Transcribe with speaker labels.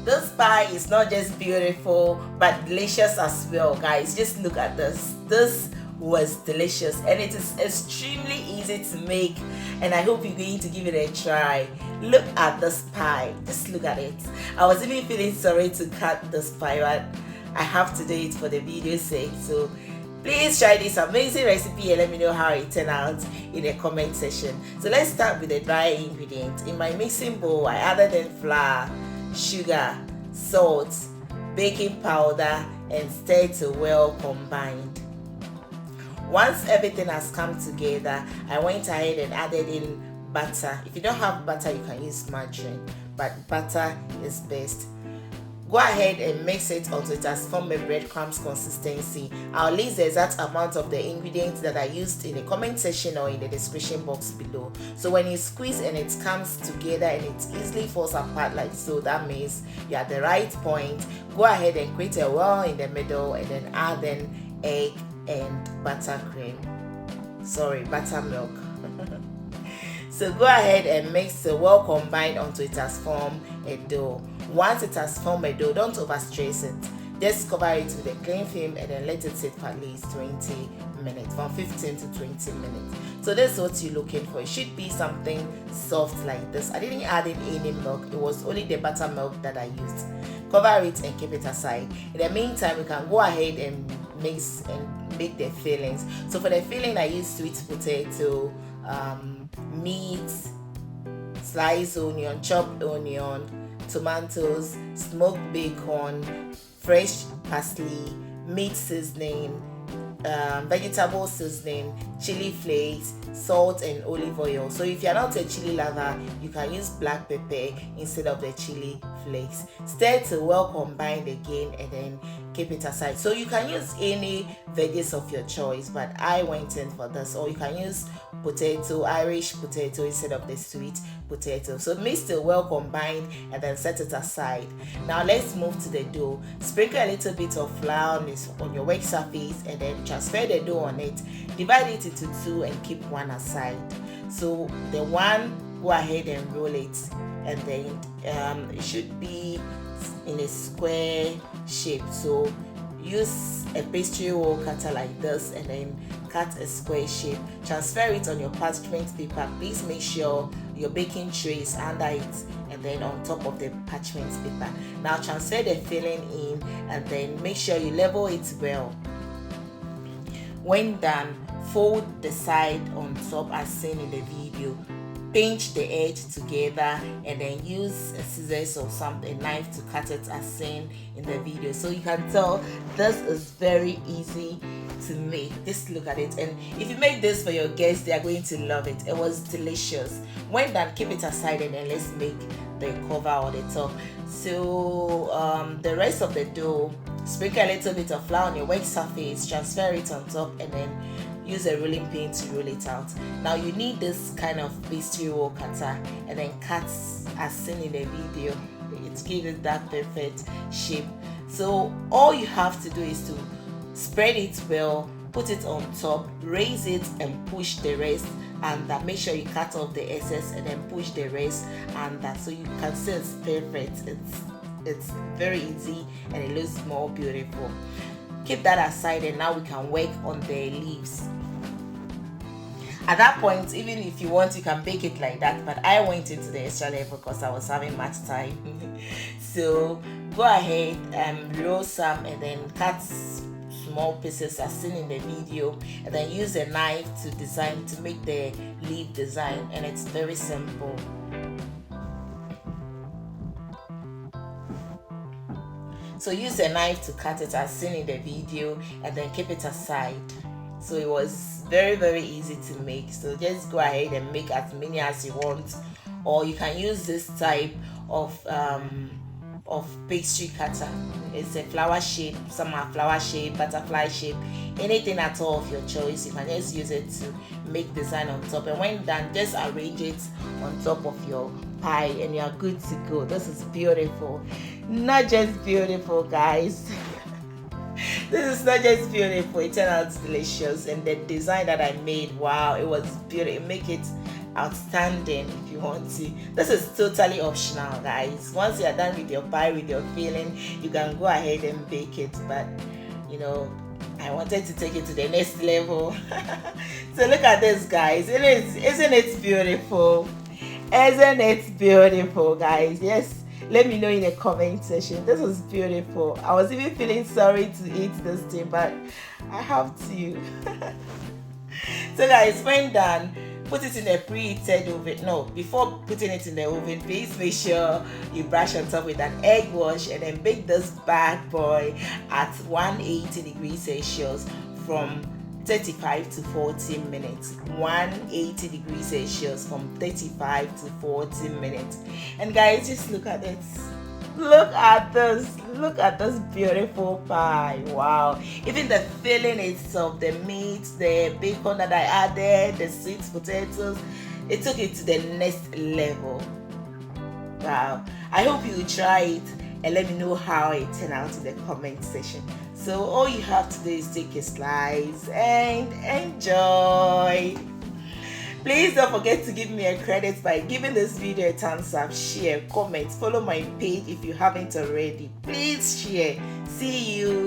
Speaker 1: This pie is not just beautiful but delicious as well, guys. Just look at this. This was delicious and it is extremely easy to make, and I hope you're going to give it a try. Look at this pie. Just look at it. I was even feeling sorry to cut this pie, but I have to do it for the video's sake. So please try this amazing recipe and let me know how it turned out in the comment section. So let's start with the dry ingredients. In my mixing bowl, I added in flour, sugar, salt, baking powder, and stir till well combined. Once everything has come together, I went ahead and added in butter. If you don't have butter, you can use margarine, but butter is best. Go ahead and mix it until it has formed a breadcrumbs consistency. I'll list the exact amount of the ingredients that I used in the comment section or in the description box below. So when you squeeze and it comes together and it easily falls apart like so, that means you're at the right point. Go ahead and create a well in the middle and then add in egg and buttermilk. So go ahead and mix the well combined until it has formed a dough. Once it has formed a dough, don't overstress it. Just cover it with a cling film and then let it sit for at least 20 minutes, from 15 to 20 minutes. So this is what you're looking for. It should be something soft like this. I didn't add in any milk. It was only the buttermilk that I used. Cover it and keep it aside. In the meantime, we can go ahead and mix and make the fillings. So for the filling, I used sweet potato, meat, sliced onion, chopped onion, tomatoes, smoked bacon, fresh parsley, meat seasoning, vegetable seasoning, chili flakes, salt, and olive oil. So if you're not a chili lover, you can use black pepper instead of the chili flakes. Stir till well combined again and then keep it aside. So you can use any veggies of your choice, but I went in for this. Or you can use potato, Irish potato instead of the sweet potato. So mix till well combined and then set it aside. Now let's move to the dough. Sprinkle a little bit of flour on your work surface and then transfer the dough on it. Divide it into two and keep one aside. So the one, go ahead and roll it, and then it should be in a square shape. So use a pastry roll cutter like this and then cut a square shape. Transfer it on your parchment paper. Please make sure your baking tray is under it and then on top of the parchment paper. Now transfer the filling in and then make sure you level it well. When done, fold the side on top as seen in the video. Pinch the edge together and then use a scissors or a knife to cut it as seen in the video. So you can tell this is very easy to make. Just look at it, and if you make this for your guests, they are going to love it. It was delicious. When done, keep it aside and then let's make the cover or the top. So the rest of the dough, sprinkle a little bit of flour on your work surface, transfer it on top, and then use a rolling pin to roll it out. Now you need this kind of pastry roll cutter and then cut as seen in the video. It gives it that perfect shape. So all you have to do is to spread it well, put it on top, raise it and push the rest, and make sure you cut off the excess and then push the rest, and so you can see it's perfect. It's very easy and it looks more beautiful. Keep that aside and now we can work on the leaves. At that point, even if you want, you can bake it like that, but I went into the extra level because I was having much time. So go ahead and roll some and then cut small pieces as seen in the video, and then use a knife to make the leaf design, and it's very simple. So use a knife to cut it as seen in the video and then keep it aside. So it was very, very easy to make. So just go ahead and make as many as you want, or you can use this type of pastry cutter. It's a flower shape, some are flower shape, butterfly shape, anything at all of your choice. You can just use it to make design on top, and when done, just arrange it on top of your pie and you're good to go. This is beautiful. Not just beautiful, guys. This is not just beautiful, it turned out delicious, and the design that I made, wow, it was beautiful. Make it outstanding if you want to. This is totally optional, guys. Once you are done with your pie, with your filling, you can go ahead and bake it. But you know, I wanted to take it to the next level. So look at this, guys. Isn't it beautiful? Isn't it beautiful, guys? Yes, let me know in the comment section. This is beautiful. I was even feeling sorry to eat this thing, but I have to. So guys, when done, put it in a preheated oven. No, before putting it in the oven, please make sure you brush on top with an egg wash and then bake this bad boy at 180 degrees Celsius from 35 to 40 minutes. 180 degrees Celsius from 35 to 40 minutes. And guys, just look at it. Look at this beautiful pie. Wow. Even the filling itself, the meat, the bacon that I added, the sweet potatoes, it took it to the next level. Wow. I hope you will try it and let me know how it turned out in the comment section. So all you have to do is take a slice and enjoy. Please don't forget to give me a credit by giving this video a thumbs up, share, comment, follow my page if you haven't already. Please share. See you.